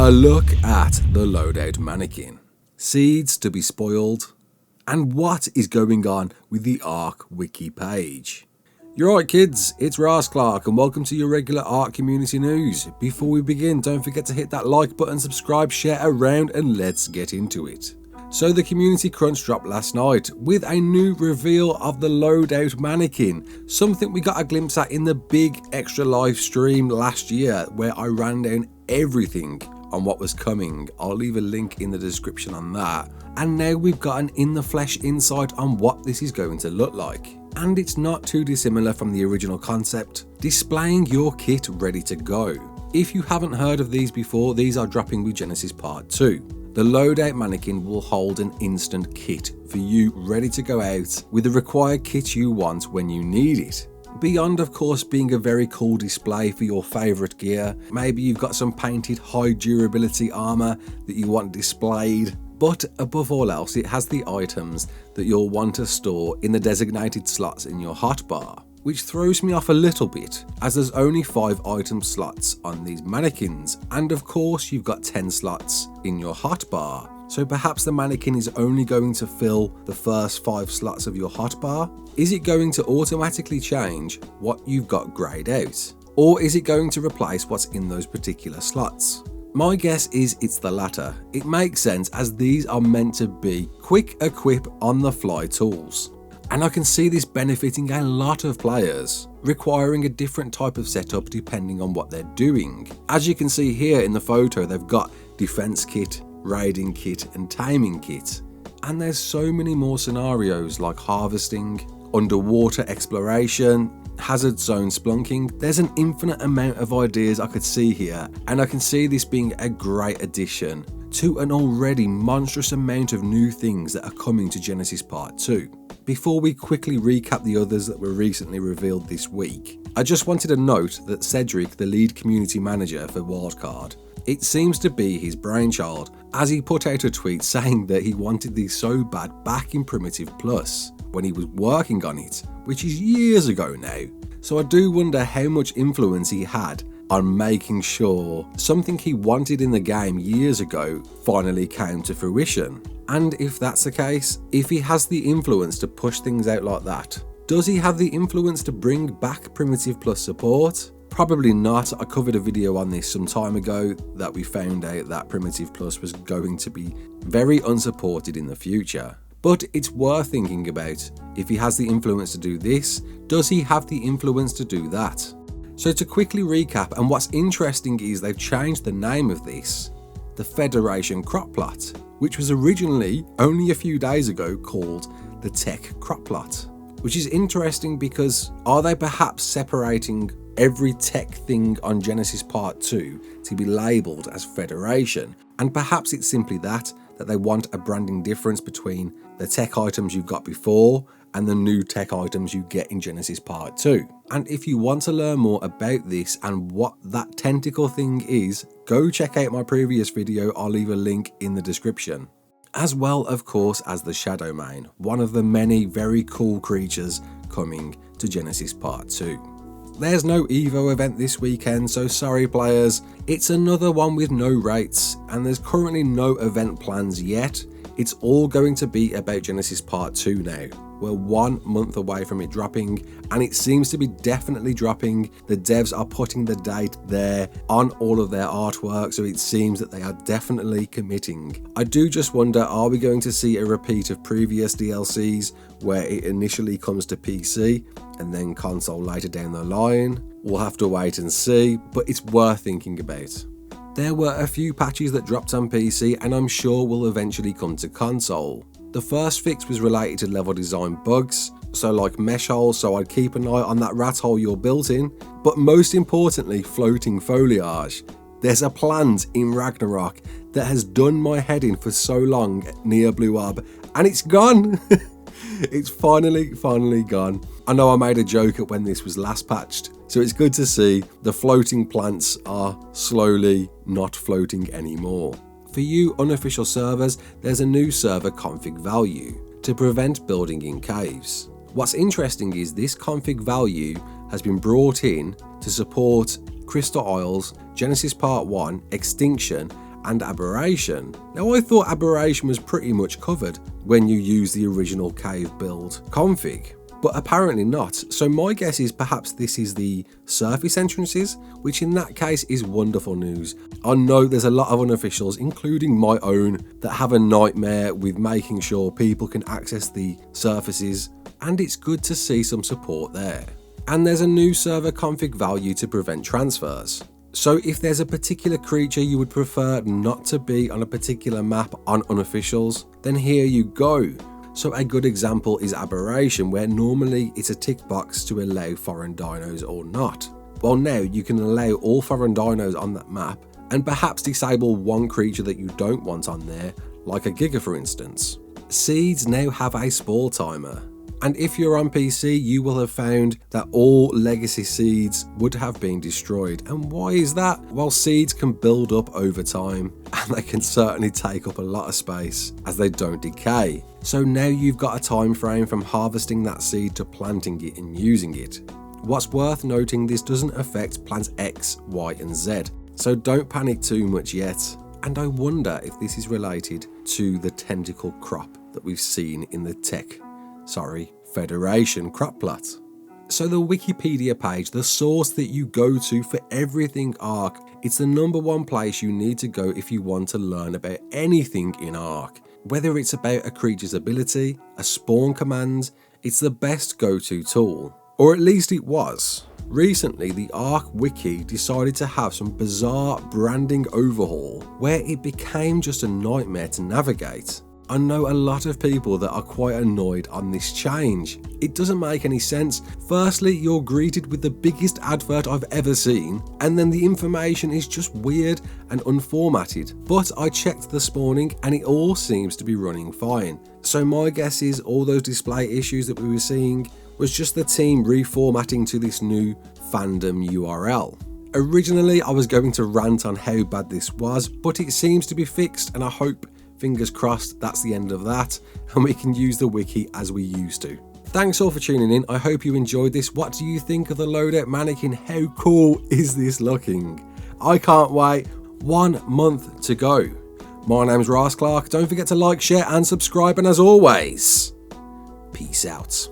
A look at the Loadout Mannequin, seeds to be spoiled, and what is going on with the ARK Wiki page. You're right kids, it's Ross Clark and welcome to your regular ARK community news. Before we begin, don't forget to hit that like button, subscribe, share around, and let's get into it. So the community crunch dropped last night with a new reveal of the Loadout Mannequin, something we got a glimpse at in the big extra live stream last year where I ran down everything on what was coming. I'll leave a link in the description on that. And now we've got an in the flesh insight on what this is going to look like. And it's not too dissimilar from the original concept, displaying your kit ready to go. If you haven't heard of these before, these are dropping with Genesis Part 2. The Loadout Mannequin will hold an instant kit for you ready to go out with the required kit you want when you need it. Beyond of course being a very cool display for your favourite gear, maybe you've got some painted high durability armour that you want displayed, but above all else it has the items that you'll want to store in the designated slots in your hotbar, which throws me off a little bit as there's only 5 item slots on these mannequins, and of course you've got 10 slots in your hotbar. So perhaps the mannequin is only going to fill the first 5 slots of your hotbar? Is it going to automatically change what you've got grayed out? Or is it going to replace what's in those particular slots? My guess is it's the latter. It makes sense as these are meant to be quick equip on the fly tools. And I can see this benefiting a lot of players, requiring a different type of setup depending on what they're doing. As you can see here in the photo, they've got defense kit, raiding kit and taming kit, and there's so many more scenarios like harvesting, underwater exploration, hazard zone splunking. There's an infinite amount of ideas I could see here, and I can see this being a great addition to an already monstrous amount of new things that are coming to Genesis Part 2. Before we quickly recap the others that were recently revealed this week, I just wanted to note that Cedric, the lead community manager for Wildcard, it seems to be his brainchild, as he put out a tweet saying that he wanted these so bad back in Primitive Plus when he was working on it, which is years ago now. So I do wonder how much influence he had on making sure something he wanted in the game years ago finally came to fruition. And if that's the case, if he has the influence to push things out like that, does he have the influence to bring back Primitive Plus support? Probably not. I covered a video on this some time ago that we found out that Primitive Plus was going to be very unsupported in the future. But it's worth thinking about. If he has the influence to do this, does he have the influence to do that? So to quickly recap, and what's interesting is they've changed the name of this, the Federation Crop Plot, which was originally only a few days ago called the Tech Crop Plot, which is interesting because are they perhaps separating every tech thing on Genesis Part 2 to be labelled as Federation? And perhaps it's simply that they want a branding difference between the tech items you got before and the new tech items you get in Genesis Part 2. And if you want to learn more about this and what that tentacle thing is, go check out my previous video. I'll leave a link in the description. As well, of course, as the Shadowmane, one of the many very cool creatures coming to Genesis Part 2. There's no Evo event this weekend, so sorry players, it's another one with no rates, and there's currently no event plans yet. It's all going to be about Genesis Part 2 now. We're 1 month away from it dropping, and it seems to be definitely dropping. The devs are putting the date there on all of their artwork, so it seems that they are definitely committing. I do just wonder, are we going to see a repeat of previous DLCs where it initially comes to PC and then console later down the line? We'll have to wait and see, but it's worth thinking about. There were a few patches that dropped on PC and I'm sure will eventually come to console. The first fix was related to level design bugs, so like mesh holes, so I'd keep an eye on that rat hole you're built in, but most importantly floating foliage. There's a plant in Ragnarok that has done my head in for so long near Blue Orb, and it's gone! It's finally gone. I know I made a joke at when this was last patched, so it's good to see the floating plants are slowly not floating anymore. For you unofficial servers, there's a new server config value to prevent building in caves. What's interesting is this config value has been brought in to support Crystal Isles, Genesis Part 1, Extinction, and Aberration. Now I thought Aberration was pretty much covered when you use the original cave build config, but apparently not. So my guess is perhaps this is the surface entrances, which in that case is wonderful news. I know there's a lot of unofficials, including my own, that have a nightmare with making sure people can access the surfaces, and it's good to see some support there. And there's a new server config value to prevent transfers. So if there's a particular creature you would prefer not to be on a particular map on unofficials, then here you go. So a good example is Aberration, where normally it's a tick box to allow foreign dinos or not. Well, now you can allow all foreign dinos on that map and perhaps disable one creature that you don't want on there, like a Giga for instance. Seeds now have a spawn timer, and if you're on PC you will have found that all legacy seeds would have been destroyed. And why is that? Well, seeds can build up over time and they can certainly take up a lot of space as they don't decay. So now you've got a time frame from harvesting that seed to planting it and using it. What's worth noting, this doesn't affect plants X, Y and Z, so don't panic too much yet. And I wonder if this is related to the tentacle crop that we've seen in the Federation crop plot. So the Wikipedia page, the source that you go to for everything ARK, it's the #1 place you need to go if you want to learn about anything in ARK. Whether it's about a creature's ability, a spawn command, it's the best go-to tool. Or at least it was. Recently, the ARK Wiki decided to have some bizarre branding overhaul where it became just a nightmare to navigate. I know a lot of people that are quite annoyed on this change. It doesn't make any sense. Firstly, you're greeted with the biggest advert I've ever seen, and then the information is just weird and unformatted. But I checked this morning and it all seems to be running fine. So my guess is all those display issues that we were seeing was just the team reformatting to this new fandom URL. Originally, I was going to rant on how bad this was, but it seems to be fixed, and I hope, fingers crossed, that's the end of that and we can use the wiki as we used to. Thanks all for tuning in. I hope you enjoyed this. What do you think of the Loadout Mannequin? How cool is this looking? I can't wait. 1 month to go. My name's Ross Clark. Don't forget to like, share and subscribe, and as always, peace out.